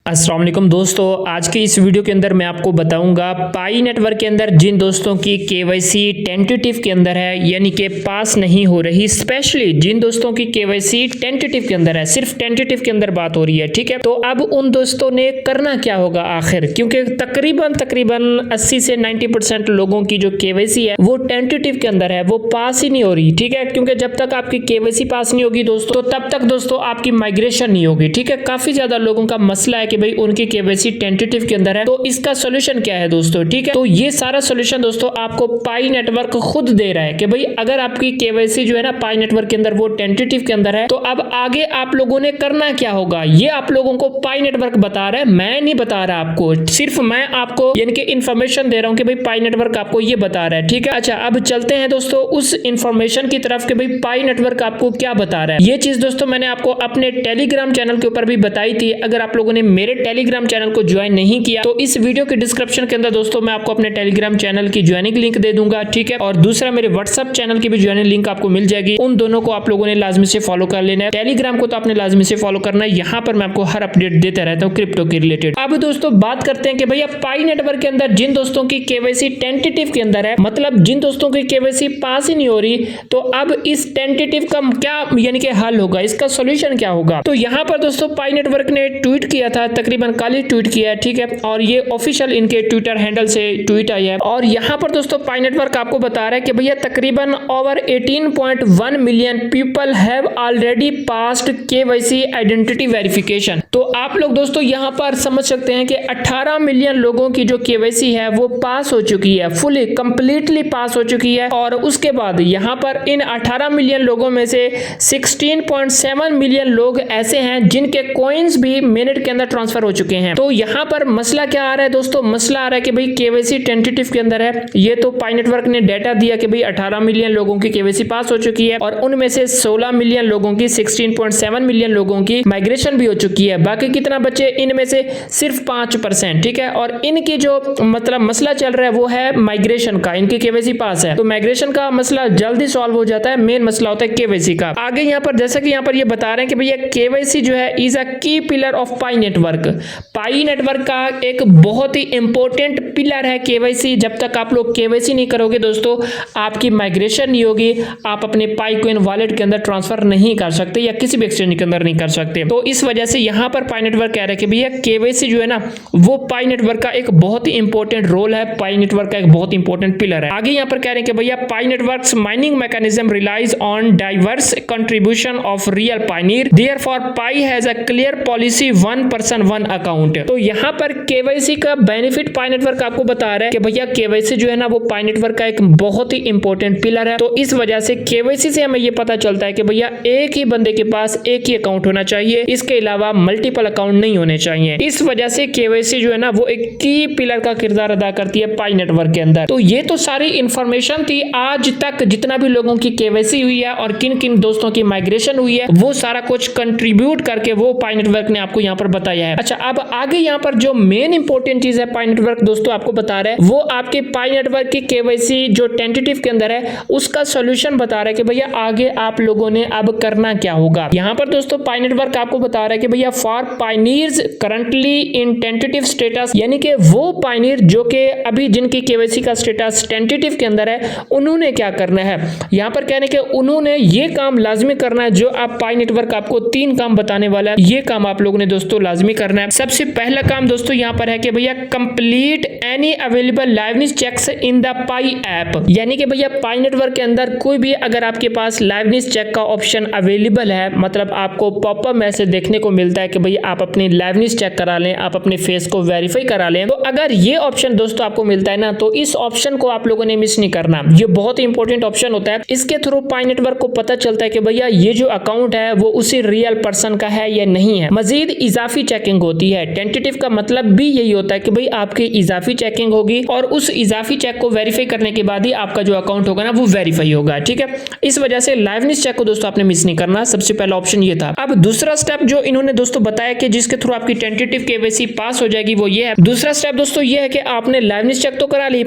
अस्सलाम वालेकुम दोस्तों, आज के इस वीडियो के अंदर मैं आपको बताऊंगा पाई नेटवर्क के अंदर जिन दोस्तों की केवाईसी टेंटेटिव के अंदर है यानी कि पास नहीं हो रही, स्पेशली जिन दोस्तों की केवाईसी टेंटेटिव के अंदर है, सिर्फ टेंटेटिव के अंदर बात हो रही है, ठीक है। तो अब उन दोस्तों ने करना क्या होगा आखिर, क्योंकि तकरीबन 80 से 90% लोगों की जो केवाईसी है वो टेंटेटिव के अंदर है, वो पास ही नहीं हो रही, ठीक है। क्योंकि जब तक आपकी केवाईसी पास नहीं होगी दोस्तों, तब तक दोस्तों आपकी माइग्रेशन नहीं होगी, ठीक है। काफी ज्यादा लोगों का मसला है कि भाई उनकी केवाईसी टेंटेटिव के अंदर है, तो इसका सॉल्यूशन क्या है दोस्तों, ठीक है। तो ये सारा सॉल्यूशन दोस्तों आपको पाई नेटवर्क खुद दे रहा है कि भाई अगर आपकी केवाईसी जो है ना पाई नेटवर्क के अंदर वो टेंटेटिव के अंदर है, तो अब आगे आप लोगों ने करना क्या होगा ये आप लोगों को पाई नेटवर्क बता रहा है, मैं नहीं बता रहा आपको, सिर्फ मैं आपको यानी कि इंफॉर्मेशन दे रहा हूं कि भाई पाई नेटवर्क आपको ये बता रहा है, ठीक है। अच्छा, अब चलते हैं दोस्तों उस इंफॉर्मेशन की तरफ कि भाई पाई नेटवर्क आपको क्या बता रहा है। ये चीज दोस्तों मैंने आपको अपने टेलीग्राम चैनल के ऊपर भी बताई थी। अगर आप लोगों ने मेरे टेलीग्राम चैनल को ज्वाइन नहीं किया तो इस वीडियो के डिस्क्रिप्शन के अंदर दोस्तों मैं आपको अपने टेलीग्राम चैनल की ज्वाइनिंग लिंक दे दूंगा, ठीक है। और दूसरा मेरे व्हाट्सएप चैनल की भी ज्वाइनिंग लिंक आपको मिल जाएगी, उन दोनों को आप लोगों ने लाजमी से फॉलो कर लेना है। टेलीग्राम को तो आपने लाजमी से फॉलो करना है, यहाँ पर मैं आपको हर अपडेट देता रहता हूँ क्रिप्टो के रिलेटेड। अब दोस्तों बात करते हैं कि भैया पाई नेटवर्क के अंदर जिन दोस्तों की केवाईसी टेंटेटिव के अंदर है, मतलब जिन दोस्तों की केवाईसी पास ही नहीं हो रही, तो अब इस टेंटेटिव का क्या यानी कि हल होगा, इसका सॉल्यूशन क्या होगा। तो यहाँ पर दोस्तों पाई नेटवर्क ने ट्वीट किया था, तकरीबन कल ही ट्वीट किया है, ठीक है। और ये ऑफिशियल इनके ट्विटर हैंडल से ट्वीट आई है। और यहाँ पर दोस्तों पाई नेटवर्क आपको बता रहा है कि भैया तकरीबन over 18.1 million people have already passed KYC identity verification. तो आप लोग दोस्तों यहाँ पर समझ सकते हैं कि 18 मिलियन लोगों की जो केवाईसी है वो पास हो चुकी है, फुली कंप्लीटली पास हो चुकी है। और उसके बाद यहाँ पर इन 18 मिलियन लोगों में से 16.7 मिलियन लोग ऐसे हैं जिनके कॉइन्स भी मिनट के अंदर ट्रांसफर हो चुके हैं। तो यहाँ पर मसला क्या आ रहा है दोस्तों, मसला आ रहा है कि भाई केवाईसी टेंटेटिव के अंदर है। ये तो पाई नेटवर्क ने डेटा दिया कि भाई 18 मिलियन लोगों की केवाईसी पास हो चुकी है और उनमें से 16 मिलियन लोगों की 16.7 मिलियन लोगों की माइग्रेशन भी हो चुकी है। बाकी कितना बचे, इनमें से सिर्फ 5%, ठीक है। और इनकी जो मतलब मसला चल रहा है वो है माइग्रेशन का, इनकी केवाईसी पास है तो माइग्रेशन का मसला जल्दी सॉल्व हो जाता है, मेन मसला होता है केवाईसी का। आगे यहाँ पर जैसा कि यहाँ पर ये बता रहे हैं कि भैया केवाईसी जो है इज अ की pillar of pi network. Pi network का एक बहुत ही इंपॉर्टेंट पिलर है केवाईसी। जब तक आप लोग केवाईसी नहीं करोगे दोस्तों, आपकी माइग्रेशन नहीं होगी, आप अपने पाई कॉइन वॉलेट के अंदर ट्रांसफर नहीं कर सकते या किसी भी एक्सचेंज के अंदर नहीं कर सकते। तो इस वजह से यहाँ पर पाई नेटवर्क कह रहा है कि भैया केवाईसी जो है ना वो पाई नेटवर्क का एक बहुत ही इंपॉर्टेंट रोल है, पाई नेटवर्क का एक बहुत इंपॉर्टेंट पिलर है। आगे यहाँ पर कह रहे हैं कि भैया Pi Networks mining mechanism relies on diverse contribution of real pioneer, therefore Pi has a clear policy one person one account. तो यहाँ पर केवाईसी का बेनिफिट पाई नेटवर्क आपको बता रहा है कि भैया केवाईसी जो है ना वो पाई नेटवर्क का एक बहुत ही इंपॉर्टेंट पिलर है। तो इस वजह से केवाईसी से हमें ये पता चलता है कि भैया एक ही बंदे के पास एक ही अकाउंट होना चाहिए, इसके अलावा मल्टीपल अकाउंट नहीं होने चाहिए। इस वजह से केवाईसी जो है ना वो एक की पिलर का किरदार अदा करती है पाई नेटवर्क के अंदर। तो ये तो सारी इंफॉर्मेशन थी आज तक जितना भी लोगों की केवाईसी हुई है और किन किन दोस्तों की माइग्रेशन हुई है, वो सारा कुछ कंट्रीब्यूट करके वो पाई नेटवर्क ने आपको यहाँ पर बताया है। अच्छा, अब आगे यहाँ पर जो मेन इंपॉर्टेंट चीज है पाई नेटवर्क दोस्तों आपको बता रहा है, वो आपके पाई नेटवर्क की केवाईसी जो टेंटेटिव के अंदर है उसका सॉल्यूशन बता रहा है कि भैया आगे आप लोगों ने अब करना क्या होगा। यहाँ पर दोस्तों पाई नेटवर्क आपको बता रहा है कि भैया for pioneers currently in tentative status, यानी कि वो पायनियर जो कि अभी जिनकी केवाईसी का स्टेटस टेंटेटिव के अंदर है, उन्होंने क्या करना है। यहाँ पर कहने के उन्होंने ये काम लाजमी करना है, जो आप पाई नेटवर्क आपको 3 काम बताने वाला है, ये काम आप लोगों ने दोस्तों लाजमी करना है। सबसे पहला काम दोस्तों यहाँ पर है कि भैया complete any available liveness checks in the pi app, यानी कि भैया पाई नेटवर्क के अंदर कोई भी अगर आपके पास लाइवनेस चेक का ऑप्शन अवेलेबल है, मतलब आपको पॉपअप मैसेज देखने को मिलता है कि भैया आप अपनी लाइवनेस चेक करा लें, आप अपने फेस को वेरीफाई करा लें, तो अगर ये ऑप्शन दोस्तों आपको मिलता है ना, तो इस ऑप्शन को आप लोगों ने मिस नहीं करना। ये बहुत ही इंपॉर्टेंट ऑप्शन होता है, इसके थ्रू पाई नेटवर्क को पता चलता है कि भैया ये जो अकाउंट है वो उसी रियल पर्सन का है या नहीं है। मजीद इजाफी चेकिंग होती है, टेंटेटिव का मतलब भी यही होता है कि भाई आपकी इजाफी चेकिंग होगी और उस इजाफी चेक को वेरीफाई करने के बाद ही आपका जो अकाउंट होगा ना वो वेरीफाई होगा, ठीक है। इस वजह से लाइवनेस चेक को दोस्तों आपने मिस नहीं करना, सबसे पहला ऑप्शन ये था। अब दूसरा स्टेप जो इन्होंने दोस्तों बताया कि जिसके थ्रू आपकी टेंटेटिव केवाईसी पास हो जाएगी वो ये है। दूसरा स्टेप दोस्तों ये है कि आपने लाइवनेस चेक तो करा ली,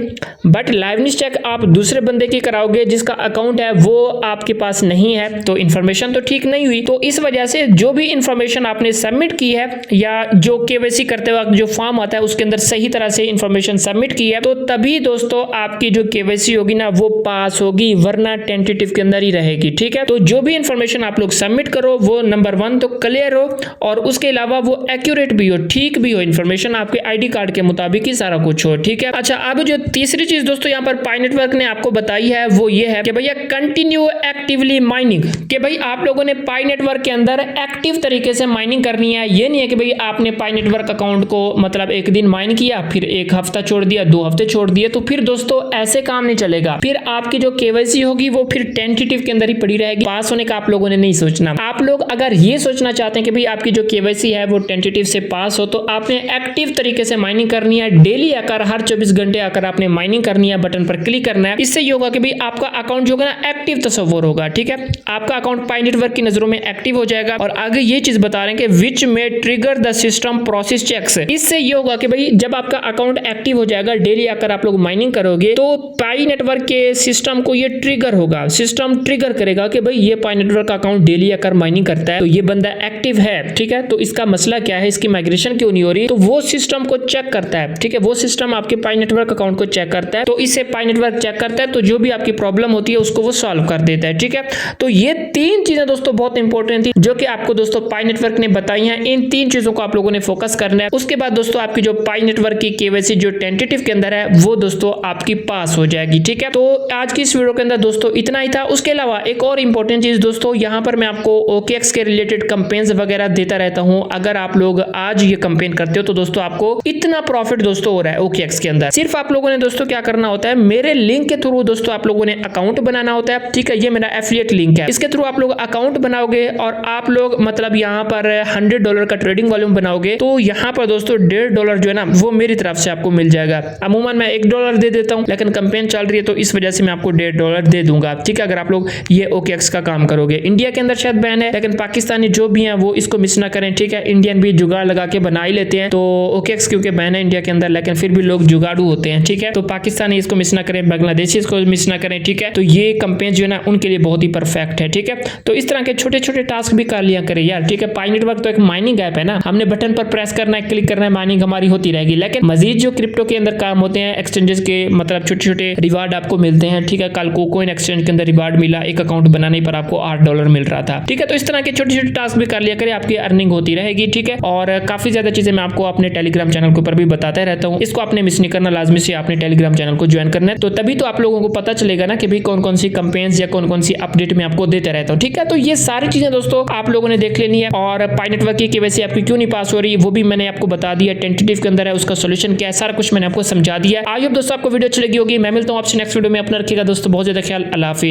बट लाइवनेस चेक आप दूसरे बंदे की कराओगे जिसका अकाउंट है वो आपके पास नहीं है, तो इन्फॉर्मेशन तो ठीक नहीं हुई। तो इस वजह से जो भी इंफॉर्मेशन आपने सबमिट की है या या जो केवाईसी करते वक्त जो फॉर्म आता है उसके अंदर सही तरह से इंफॉर्मेशन सबमिट की है, तो तभी दोस्तों आपकी जो केवाईसी होगी ना वो पास होगी, वरना टेंटेटिव के अंदर ही रहेगी। ठीक है, तो जो भी इंफॉर्मेशन आप लोग सबमिट करो वो नंबर 1 तो क्लियर हो और उसके अलावा वो एक्यूरेट भी हो, ठीक भी हो, इंफॉर्मेशन आपके आईडी कार्ड के मुताबिक ही सारा कुछ हो। ठीक है, अच्छा अब जो तीसरी चीज दोस्तों यहाँ पर पाई नेटवर्क ने आपको बताई है वो ये है कि भैया कंटिन्यू एक्टिवली माइनिंग, कि भाई आप लोगों ने पाई नेटवर्क के अंदर एक्टिव तरीके से माइनिंग करनी है। ये नहीं है कि भाई आपने पाई नेटवर्क अकाउंट को मतलब एक दिन माइन किया, फिर एक हफ्ता छोड़ दिया, 2 हफ्ते छोड़ दिए, तो फिर दोस्तों ऐसे काम नहीं चलेगा। फिर आपकी जो केवाईसी होगी वो फिर टेंटेटिव के अंदर ही पड़ी रहेगी। पास होने का आप लोगों ने नहीं सोचना। आप लोग अगर ये सोचना चाहते हैं कि भाई आपकी जो केवाईसी है वो टेंटेटिव से पास हो, तो आपने एक्टिव तरीके से माइनिंग करनी है। डेली आकर हर 24 घंटे आकर आपने माइनिंग करनी है, बटन पर क्लिक करना है। इससे ये होगा कि भाई आपका अकाउंट जो है ना एक्टिव तस्वर होगा। ठीक है, आपका अकाउंट पाई नेटवर्क की नजरों में एक्टिव हो जाएगा। और आगे ये चीज बता रहे हैं कि विच में trigger the system process checks. इससे ये होगा कि भाई जब आपका अकाउंट एक्टिव हो जाएगा, डेली आकर आप लोग माइनिंग करोगे, तो पाई नेटवर्क के सिस्टम को ये ट्रिगर होगा, सिस्टम ट्रिगर करेगा कि भाई ये पाई नेटवर्क अकाउंट डेली आकर माइनिंग करता है, तो ये बंदा एक्टिव है। ठीक है, तो इसका मसला क्या है, इसकी माइग्रेशन क्यों नहीं हो रही, तो वो सिस्टम को चेक करता है। ठीक है, वो सिस्टम आपके पाई नेटवर्क अकाउंट को चेक करता है, तो इससे पाई नेटवर्क चेक करता है, तो जो भी आपकी प्रॉब्लम होती है उसको वो सॉल्व कर देता है। ठीक है, तो ये 3 चीजें दोस्तों बहुत इंपॉर्टेंट थी जो कि आपको दोस्तों पाई नेटवर्क ने बताई हैं। इन 3 चीजों को आप लोगों ने फोकस करना है। उसके बाद दोस्तों आपकी जो पाई नेटवर्क की केवाईसी जो टेंटेटिव के अंदर है वो दोस्तों आपकी पास हो जाएगी। ठीक है, तो आज की इस वीडियो के अंदर दोस्तों इतना ही था। उसके अलावा एक और इंपॉर्टेंट चीज दोस्तों, यहाँ पर मैं आपको OKX के रिलेटेड कंपेन्स वगैरह देता रहता हूँ। अगर आप लोग आज ये कंपेन करते हो तो दोस्तों आपको इतना प्रॉफिट दोस्तों हो रहा है OKX के अंदर। सिर्फ आप लोगों ने दोस्तों क्या करना होता है, मेरे लिंक के थ्रू दोस्तों आप लोगों ने अकाउंट बनाना होता है। ठीक है, ये मेरा एफिलिएट लिंक है, इसके थ्रू आप लोग अकाउंट बनाओगे और आप लोग मतलब यहाँ पर $100 का ट्रेडिंग वॉल्यूम बनाओगे, तो यहाँ पर दोस्तों $1.5 जो है ना वो मेरी तरफ से आपको मिल जाएगा। अमूमन मैं $1 दे देता हूँ, लेकिन कंपेन चल रही है तो इस वजह से मैं आपको $1.5 दे दूंगा। ठीक है, अगर आप लोग ये OKX का काम करोगे। इंडिया के अंदर शायद बैन है, लेकिन पाकिस्तानी जो भी हैं वो इसको मिस ना करें। ठीक है, इंडियन भी जुगाड़ लगा के बना ही लेते हैं, तो OKX क्योंकि बैन है इंडिया के अंदर, लेकिन फिर भी लोग जुगाड़ू होते हैं। ठीक है, तो पाकिस्तानी इसको मिस ना करें, बांग्लादेशी इसको मिस ना करें। ठीक है, तो ये कंपेन जो है ना उनके लिए बहुत ही परफेक्ट है। ठीक है, तो इस तरह के छोटे छोटे टास्क भी कर लिया करें यार। ठीक है, पाई नेटवर्क तो एक माइनिंग ऐप है ना, हमने बटन पर प्रेस करना है, क्लिक करना है, माइनिंग हमारी होती रहेगी। लेकिन मजीद जो क्रिप्टो के अंदर काम होते हैं, एक्सचेंजेस के मतलब छोटे छोटे रिवार्ड आपको मिलते हैं। ठीक है, कल को कोइन एक्सचेंज के अंदर रिवार्ड मिला, एक अकाउंट बनाने पर आपको $8 मिल रहा था। ठीक है, तो इस तरह के छोटे छोटे टास्क भी कर लिया करें, आपकी अर्निंग होती रहेगी। ठीक है, और काफी ज्यादा चीजें मैं आपको अपने टेलीग्राम चैनल के ऊपर भी बताता रहता हूँ। इसको आपने मिस नहीं करना, लाजमी से आपने टेलीग्राम चैनल को ज्वाइन करना है, तो तभी तो आप लोगों को पता चलेगा ना कि भाई कौन कौन सी कंपेन्स या कौन कौन सी अपडेट मैं आपको देता रहता हूँ। ठीक है, तो ये सारी चीजें दोस्तों आप लोगों ने देख लेनी है। और पाई नेटवर्क की केवाईसी आपकी क्यों नहीं पास हो रही वो भी मैंने आपको बता दिया, टेंटेटिव के अंदर है, उसका सोल्यूशन क्या है, सारा कुछ मैंने आपको समझा दिया। आई होप दोस्तों आपको वीडियो अच्छी लगी होगी। मैं मिलता हूँ आपसे नेक्स्ट वीडियो में। अपना रखिएगा दोस्तों बहुत ज्यादा ख्याल। अल्लाह हाफिज।